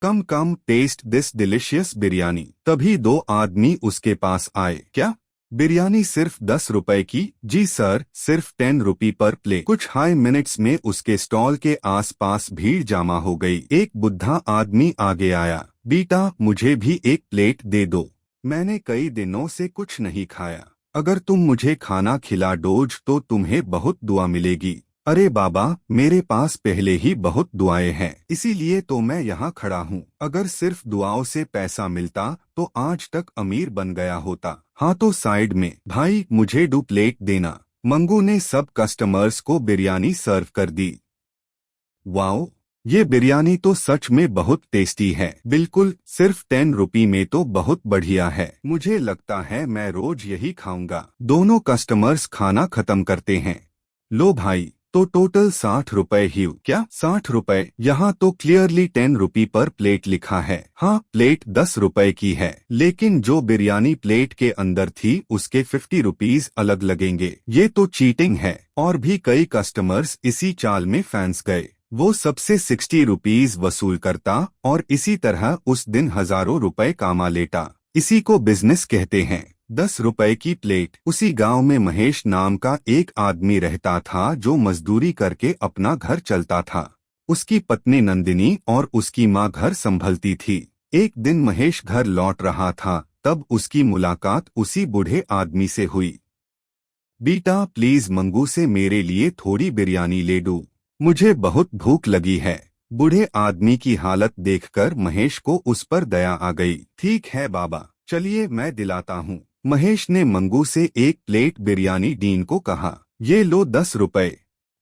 Come come taste this delicious biryani. तभी दो आदमी उसके पास आए। क्या बिरयानी सिर्फ 10 रुपए की? जी सर, सिर्फ 10 रुपी पर प्लेट। कुछ हाई मिनट्स में उसके स्टॉल के आसपास भीड़ जमा हो गई। एक बुढ़ा आदमी आगे आया। बेटा, मुझे भी एक प्लेट दे दो, मैंने कई दिनों से कुछ नहीं खाया। अगर तुम मुझे खाना खिला दोगे तो तुम्हें बहुत दुआ मिलेगी। अरे बाबा, मेरे पास पहले ही बहुत दुआएं हैं, इसीलिए तो मैं यहाँ खड़ा हूँ। अगर सिर्फ दुआओं से पैसा मिलता तो आज तक अमीर बन गया होता। हाँ तो साइड में। भाई, मुझे 2 प्लेट देना। मंगू ने सब कस्टमर्स को बिरयानी सर्व कर दी। वाओ, ये बिरयानी तो सच में बहुत टेस्टी है। बिल्कुल, सिर्फ 10 रुपी में तो बहुत बढ़िया है। मुझे लगता है मैं रोज यही खाऊंगा। दोनों कस्टमर्स खाना खत्म करते हैं। लो भाई, तो टोटल 60 रुपए ही। क्या 60 रुपए? यहाँ तो क्लियरली 10 रुपी पर प्लेट लिखा है। हाँ, प्लेट 10 रुपए की है, लेकिन जो बिरयानी प्लेट के अंदर थी उसके 50 रुपीज अलग लगेंगे। ये तो चीटिंग है। और भी कई कस्टमर्स इसी चाल में फंस गए। वो सबसे 60 रुपीज वसूल करता और इसी तरह उस दिन हजारों रुपए कमा लेता। इसी को बिजनेस कहते हैं। 10 रुपए की प्लेट। उसी गांव में महेश नाम का एक आदमी रहता था जो मजदूरी करके अपना घर चलता था। उसकी पत्नी नंदिनी और उसकी माँ घर संभलती थी। एक दिन महेश घर लौट रहा था, तब उसकी मुलाकात उसी बूढ़े आदमी से हुई। बेटा, प्लीज मंगू से मेरे लिए थोड़ी बिरयानी ले दो, मुझे बहुत भूख लगी है। बूढ़े आदमी की हालत देखकर महेश को उस पर दया आ गई। ठीक है बाबा, चलिए मैं दिलाता हूँ। महेश ने मंगू से एक प्लेट बिरयानी डीन को कहा। ये लो 10 रुपए।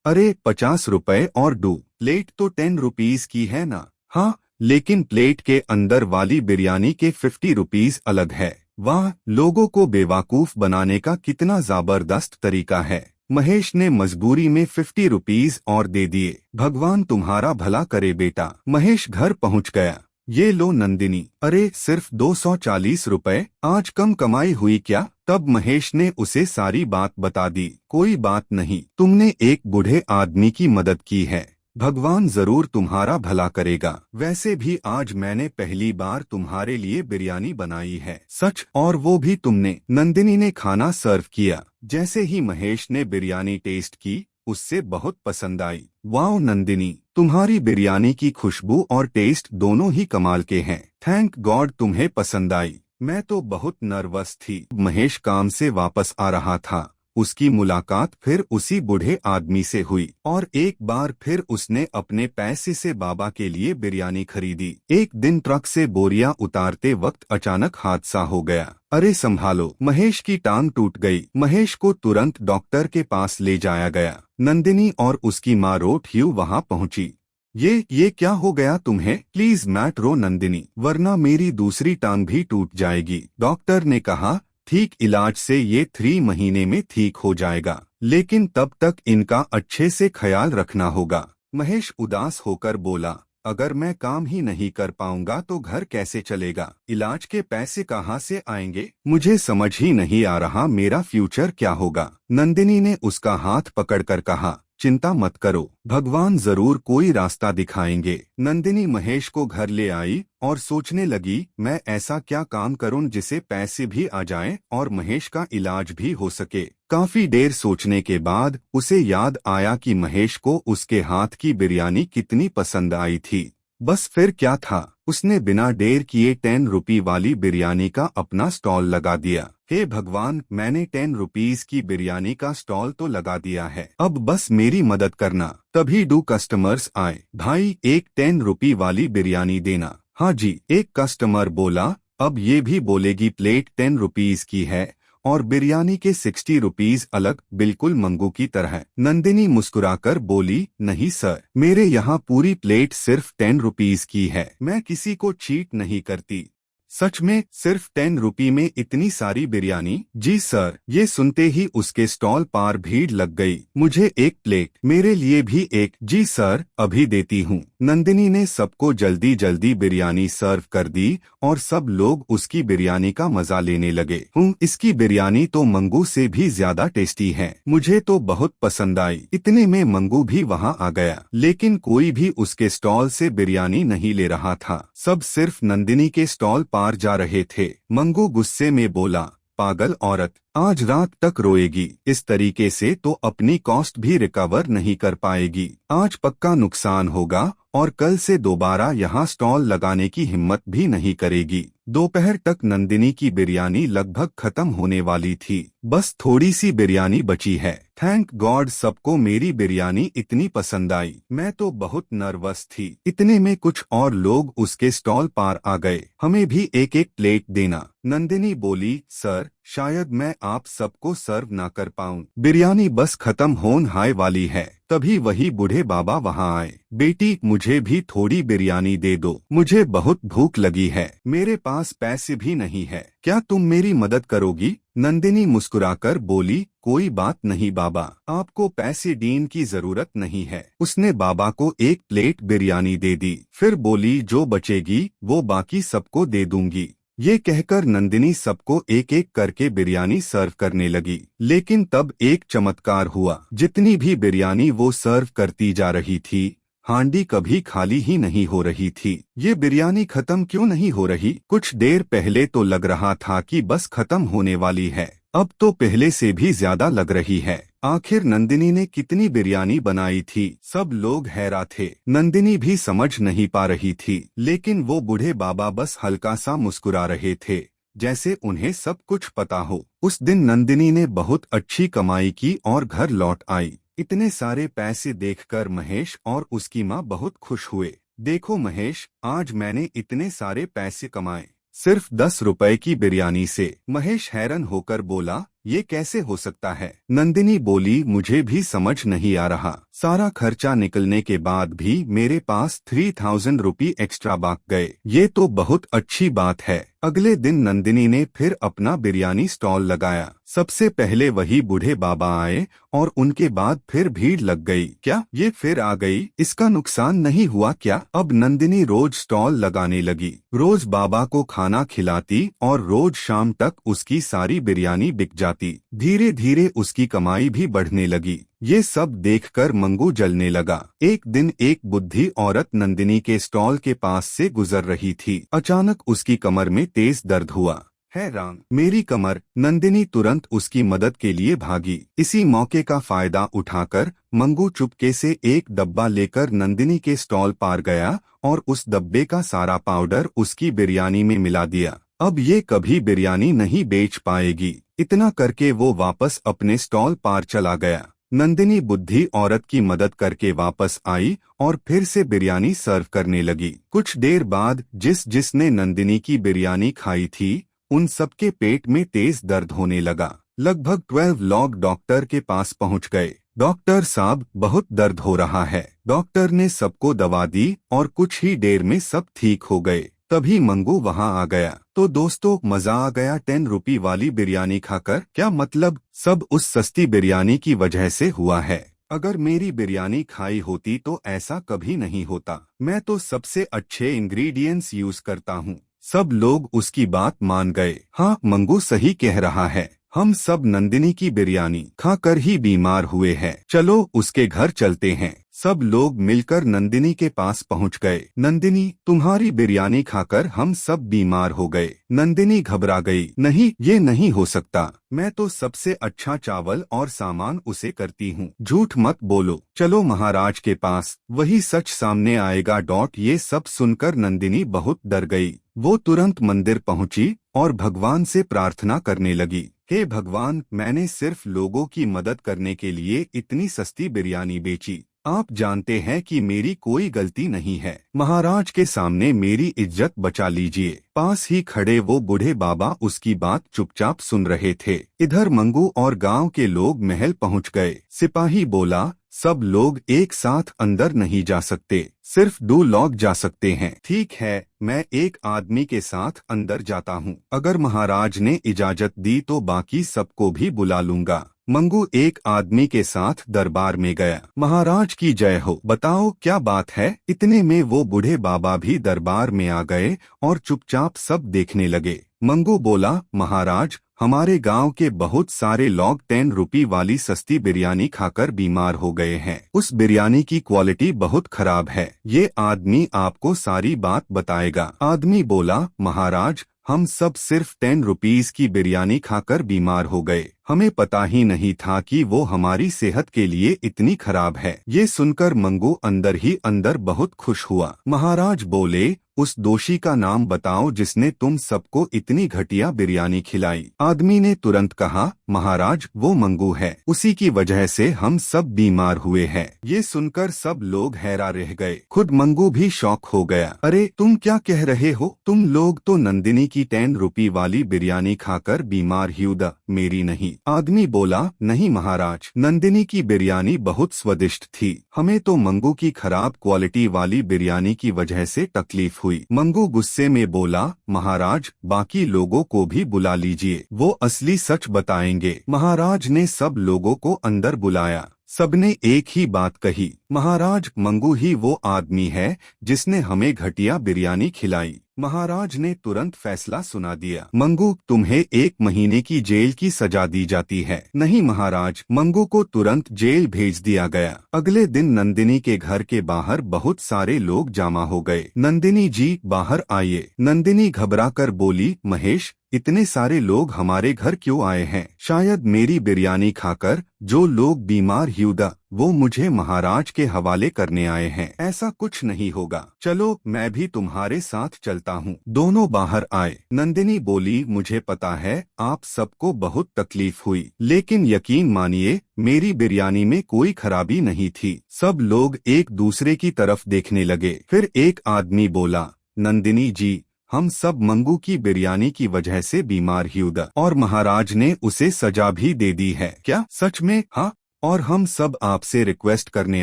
अरे 50 रुपए और दो। प्लेट तो 10 रुपीज की है ना? हाँ, लेकिन प्लेट के अंदर वाली बिरयानी के 50 रुपीज अलग है। वाह, लोगों को बेवकूफ बनाने का कितना जबरदस्त तरीका है। महेश ने मजबूरी में 50 रुपीज और दे दिए। भगवान तुम्हारा भला करे बेटा। महेश घर पहुंच गया। ये लो नंदिनी। अरे सिर्फ 240 रुपए, आज कम कमाई हुई क्या? तब महेश ने उसे सारी बात बता दी। कोई बात नहीं, तुमने एक बूढ़े आदमी की मदद की है, भगवान जरूर तुम्हारा भला करेगा। वैसे भी आज मैंने पहली बार तुम्हारे लिए बिरयानी बनाई है। सच? और वो भी तुमने? नंदिनी ने खाना सर्व किया। जैसे ही महेश ने बिरयानी टेस्ट की, उससे बहुत पसंद आई। वाओ नंदिनी, तुम्हारी बिरयानी की खुशबू और टेस्ट दोनों ही कमाल के हैं। थैंक गॉड तुम्हें पसंद आई। मैं तो बहुत नर्वस थी। महेश काम से वापस आ रहा था। उसकी मुलाकात फिर उसी बूढ़े आदमी से हुई और एक बार फिर उसने अपने पैसे से बाबा के लिए बिरयानी खरीदी। एक दिन ट्रक से बोरियां उतारते वक्त अचानक हादसा हो गया। अरे संभालो, महेश की टांग टूट गई। महेश को तुरंत डॉक्टर के पास ले जाया गया। नंदिनी और उसकी माँ रोट ह्यू वहाँ पहुँची। ये क्या हो गया तुम्हें? प्लीज मत रो नंदिनी, वरना मेरी दूसरी टांग भी टूट जाएगी। डॉक्टर ने कहा, ठीक इलाज से ये 3 महीने में ठीक हो जाएगा, लेकिन तब तक इनका अच्छे से ख्याल रखना होगा। महेश उदास होकर बोला, अगर मैं काम ही नहीं कर पाऊंगा तो घर कैसे चलेगा? इलाज के पैसे कहाँ से आएंगे? मुझे समझ ही नहीं आ रहा मेरा फ्यूचर क्या होगा। नंदिनी ने उसका हाथ पकड़कर कहा, चिंता मत करो, भगवान जरूर कोई रास्ता दिखाएंगे। नंदिनी महेश को घर ले आई और सोचने लगी, मैं ऐसा क्या काम करूं जिसे पैसे भी आ जाएं और महेश का इलाज भी हो सके। काफी देर सोचने के बाद उसे याद आया कि महेश को उसके हाथ की बिरयानी कितनी पसंद आई थी। बस फिर क्या था, उसने बिना देर किए 10 रुपी वाली बिरयानी का अपना स्टॉल लगा दिया। हे भगवान, मैंने 10 रुपीज की बिरयानी का स्टॉल तो लगा दिया है, अब बस मेरी मदद करना। तभी 2 कस्टमर्स आए। भाई, एक 10 रुपी वाली बिरयानी देना। हाँ जी, एक कस्टमर बोला। अब ये भी बोलेगी प्लेट 10 रुपीज की है और बिरयानी के 60 रुपीज अलग, बिल्कुल मंगू की तरह। नंदिनी मुस्कुराकर बोली, नहीं सर, मेरे यहाँ पूरी प्लेट सिर्फ 10 रुपीज की है, मैं किसी को चीट नहीं करती। सच में सिर्फ 10 रुपये में इतनी सारी बिरयानी? जी सर। ये सुनते ही उसके स्टॉल पर भीड़ लग गई। मुझे एक प्लेट, मेरे लिए भी एक। जी सर, अभी देती हूँ। नंदिनी ने सबको जल्दी जल्दी बिरयानी सर्व कर दी और सब लोग उसकी बिरयानी का मजा लेने लगे। इसकी बिरयानी तो मंगू से भी ज्यादा टेस्टी है। मुझे तो बहुत पसंद आई। इतने में मंगू भी वहाँ आ गया, लेकिन कोई भी उसके स्टॉल से बिरयानी नहीं ले रहा था। सब सिर्फ नंदिनी के स्टॉल पार जा रहे थे। मंगू गुस्से में बोला, पागल औरत, आज रात तक रोएगी। इस तरीके से तो अपनी कॉस्ट भी रिकवर नहीं कर पाएगी। आज पक्का नुकसान होगा और कल से दोबारा यहाँ स्टॉल लगाने की हिम्मत भी नहीं करेगी। दोपहर तक नंदिनी की बिरयानी लगभग खत्म होने वाली थी। बस थोड़ी सी बिरयानी बची है। थैंक गॉड सबको मेरी बिरयानी इतनी पसंद आई। मैं तो बहुत नर्वस थी। इतने में कुछ और लोग उसके स्टॉल पार आ गए। हमें भी एक एक प्लेट देना। नंदिनी बोली, सर शायद मैं आप सबको सर्व ना कर पाऊं। बिरयानी बस खत्म होने वाली है। तभी वही बूढ़े बाबा वहां आए। बेटी मुझे भी थोड़ी बिरयानी दे दो, मुझे बहुत भूख लगी है। मेरे पास पैसे भी नहीं है, क्या तुम मेरी मदद करोगी? नंदिनी मुस्कुराकर बोली, कोई बात नहीं बाबा, आपको पैसे देने की जरूरत नहीं है। उसने बाबा को एक प्लेट बिरयानी दे दी। फिर बोली, जो बचेगी वो बाकी सबको दे दूंगी। ये कहकर नंदिनी सबको एक एक करके बिरयानी सर्व करने लगी। लेकिन तब एक चमत्कार हुआ। जितनी भी बिरयानी वो सर्व करती जा रही थी, हांडी कभी खाली ही नहीं हो रही थी। ये बिरयानी खत्म क्यों नहीं हो रही? कुछ देर पहले तो लग रहा था कि बस खत्म होने वाली है, अब तो पहले से भी ज्यादा लग रही है। आखिर नंदिनी ने कितनी बिरयानी बनाई थी? सब लोग हैरान थे। नंदिनी भी समझ नहीं पा रही थी, लेकिन वो बूढ़े बाबा बस हल्का सा मुस्कुरा रहे थे, जैसे उन्हें सब कुछ पता हो। उस दिन नंदिनी ने बहुत अच्छी कमाई की और घर लौट आई। इतने सारे पैसे देखकर महेश और उसकी माँ बहुत खुश हुए। देखो महेश, आज मैंने इतने सारे पैसे कमाए, सिर्फ 10 रुपए की बिरयानी से। महेश हैरान होकर बोला, ये कैसे हो सकता है? नंदिनी बोली, मुझे भी समझ नहीं आ रहा। सारा खर्चा निकलने के बाद भी मेरे पास 3000 रुपये एक्स्ट्रा बाक गए। ये तो बहुत अच्छी बात है। अगले दिन नंदिनी ने फिर अपना बिरयानी स्टॉल लगाया। सबसे पहले वही बूढ़े बाबा आए और उनके बाद फिर भीड़ लग गई। क्या ये फिर आ गई? इसका नुकसान नहीं हुआ क्या? अब नंदिनी रोज स्टॉल लगाने लगी, रोज बाबा को खाना खिलाती और रोज शाम तक उसकी सारी बिरयानी बिक जाती। धीरे धीरे उसकी कमाई भी बढ़ने लगी। ये सब देखकर मंगू जलने लगा। एक दिन एक बुद्धि औरत नंदिनी के स्टॉल के पास से गुजर रही थी। अचानक उसकी कमर में तेज दर्द हुआ। है राम, मेरी कमर! नंदिनी तुरंत उसकी मदद के लिए भागी। इसी मौके का फायदा उठाकर मंगू चुपके से एक डब्बा लेकर नंदिनी के स्टॉल पार गया और उस डब्बे का सारा पाउडर उसकी बिरयानी में मिला दिया। अब ये कभी बिरयानी नहीं बेच पाएगी। इतना करके वो वापस अपने स्टॉल पार चला गया। नंदिनी बुद्धि औरत की मदद करके वापस आई और फिर से बिरयानी सर्व करने लगी। कुछ देर बाद जिसने नंदिनी की बिरयानी खाई थी, उन सबके पेट में तेज दर्द होने लगा। लगभग 12 लोग डॉक्टर के पास पहुंच गए। डॉक्टर साहब, बहुत दर्द हो रहा है। डॉक्टर ने सबको दवा दी और कुछ ही देर में सब ठीक हो गए। तभी मंगू वहां आ गया। तो दोस्तों, मजा आ गया 10 रुपये वाली बिरयानी खाकर? क्या मतलब? सब उस सस्ती बिरयानी की वजह से हुआ है। अगर मेरी बिरयानी खाई होती तो ऐसा कभी नहीं होता। मैं तो सबसे अच्छे इंग्रेडिएंट्स यूज करता हूँ। सब लोग उसकी बात मान गए। हाँ, मंगू सही कह रहा है। हम सब नंदिनी की बिरयानी खाकर ही बीमार हुए हैं। चलो उसके घर चलते हैं। सब लोग मिलकर नंदिनी के पास पहुंच गए। नंदिनी, तुम्हारी बिरयानी खाकर हम सब बीमार हो गए। नंदिनी घबरा गई। नहीं, ये नहीं हो सकता। मैं तो सबसे अच्छा चावल और सामान उसे करती हूँ। झूठ मत बोलो। चलो महाराज के पास, वही सच सामने आएगा। ये सब सुनकर नंदिनी बहुत डर गई। वो तुरंत मंदिर पहुंची और भगवान से प्रार्थना करने लगी। हे भगवान, मैंने सिर्फ लोगों की मदद करने के लिए इतनी सस्ती बिरयानी बेची। आप जानते हैं कि मेरी कोई गलती नहीं है। महाराज के सामने मेरी इज्जत बचा लीजिए। पास ही खड़े वो बूढ़े बाबा उसकी बात चुपचाप सुन रहे थे। इधर मंगू और गांव के लोग महल पहुंच गए। सिपाही बोला, सब लोग एक साथ अंदर नहीं जा सकते, सिर्फ 2 लोग जा सकते हैं। ठीक है, मैं एक आदमी के साथ अंदर जाता हूँ। अगर महाराज ने इजाजत दी तो बाकी सबको भी बुला लूंगा। मंगू एक आदमी के साथ दरबार में गया। महाराज की जय हो, बताओ क्या बात है। इतने में वो बूढ़े बाबा भी दरबार में आ गए और चुपचाप सब देखने लगे। मंगू बोला, महाराज, हमारे गांव के बहुत सारे लोग 10 रुपये वाली सस्ती बिरयानी खाकर बीमार हो गए हैं। उस बिरयानी की क्वालिटी बहुत खराब है। ये आदमी आपको सारी बात बताएगा। आदमी बोला, महाराज, हम सब सिर्फ 10 रुपीस की बिरयानी खाकर बीमार हो गए। हमें पता ही नहीं था कि वो हमारी सेहत के लिए इतनी खराब है। ये सुनकर मंगू अंदर ही अंदर बहुत खुश हुआ। महाराज बोले, उस दोषी का नाम बताओ जिसने तुम सबको इतनी घटिया बिरयानी खिलाई। आदमी ने तुरंत कहा, महाराज, वो मंगू है, उसी की वजह से हम सब बीमार हुए हैं। ये सुनकर सब लोग हैरान रह गए। खुद मंगू भी शॉक हो गया। अरे तुम क्या कह रहे हो? तुम लोग तो नंदिनी की 10 रुपये वाली बिरयानी खाकर बीमार हुए, मेरी नहीं। आदमी बोला, नहीं महाराज, नंदिनी की बिरयानी बहुत स्वादिष्ट थी। हमें तो मंगू की खराब क्वालिटी वाली बिरयानी की वजह से तकलीफ हुई। मंगू गुस्से में बोला, महाराज, बाकी लोगों को भी बुला लीजिए, वो असली सच बताएंगे। महाराज ने सब लोगों को अंदर बुलाया। सबने एक ही बात कही, महाराज, मंगू ही वो आदमी है जिसने हमें घटिया बिरयानी खिलाई। महाराज ने तुरंत फैसला सुना दिया, मंगू, तुम्हें 1 महीने की जेल की सजा दी जाती है। नहीं महाराज, मंगू को तुरंत जेल भेज दिया गया। अगले दिन नंदिनी के घर के बाहर बहुत सारे लोग जमा हो गए। नंदिनी जी, बाहर आइए। नंदिनी घबराकर बोली, महेश, इतने सारे लोग हमारे घर क्यों आए हैं? शायद मेरी बिरयानी खाकर जो लोग बीमार हुए वो मुझे महाराज के हवाले करने आए हैं। ऐसा कुछ नहीं होगा, चलो मैं भी तुम्हारे साथ चलता हूँ। दोनों बाहर आए। नंदिनी बोली, मुझे पता है आप सबको बहुत तकलीफ हुई, लेकिन यकीन मानिए मेरी बिरयानी में कोई खराबी नहीं थी। सब लोग एक दूसरे की तरफ देखने लगे। फिर एक आदमी बोला, नंदिनी जी, हम सब मंगू की बिरयानी की वजह से बीमार हुए और महाराज ने उसे सजा भी दे दी है। क्या सच में? हाँ, और हम सब आपसे रिक्वेस्ट करने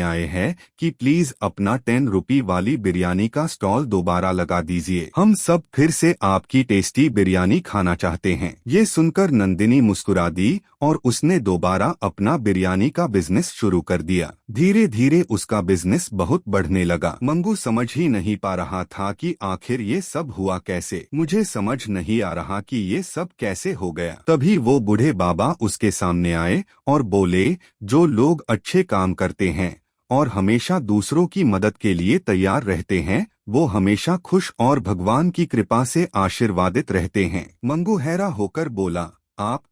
आए हैं कि प्लीज अपना 10 रुपये वाली बिरयानी का स्टॉल दोबारा लगा दीजिए। हम सब फिर से आपकी टेस्टी बिरयानी खाना चाहते हैं। ये सुनकर नंदिनी मुस्कुरा दी और उसने दोबारा अपना बिरयानी का बिजनेस शुरू कर दिया। धीरे धीरे उसका बिजनेस बहुत बढ़ने लगा। मंगू समझ ही नहीं पा रहा था कि आखिर ये सब हुआ कैसे। मुझे समझ नहीं आ रहा कि ये सब कैसे हो गया। तभी वो बूढ़े बाबा उसके सामने आए और बोले, जो लोग अच्छे काम करते हैं और हमेशा दूसरों की मदद के लिए तैयार रहते हैं, वो हमेशा खुश और भगवान की कृपा से आशीर्वादित रहते हैं। मंगू हैरान होकर बोला, आप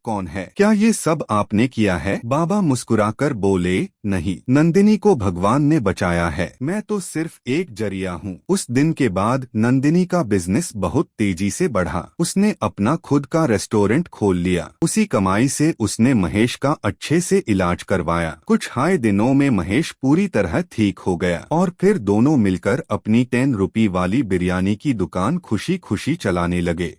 कौन है? क्या ये सब आपने किया है? बाबा मुस्कुराकर बोले, नहीं, नंदिनी को भगवान ने बचाया है, मैं तो सिर्फ एक जरिया हूँ। उस दिन के बाद नंदिनी का बिजनेस बहुत तेजी से बढ़ा। उसने अपना खुद का रेस्टोरेंट खोल लिया। उसी कमाई से उसने महेश का अच्छे से इलाज करवाया। कुछ हाय दिनों में महेश पूरी तरह ठीक हो गया और फिर दोनों मिलकर अपनी 10 रुपये वाली बिरयानी की दुकान खुशी खुशी चलाने लगे।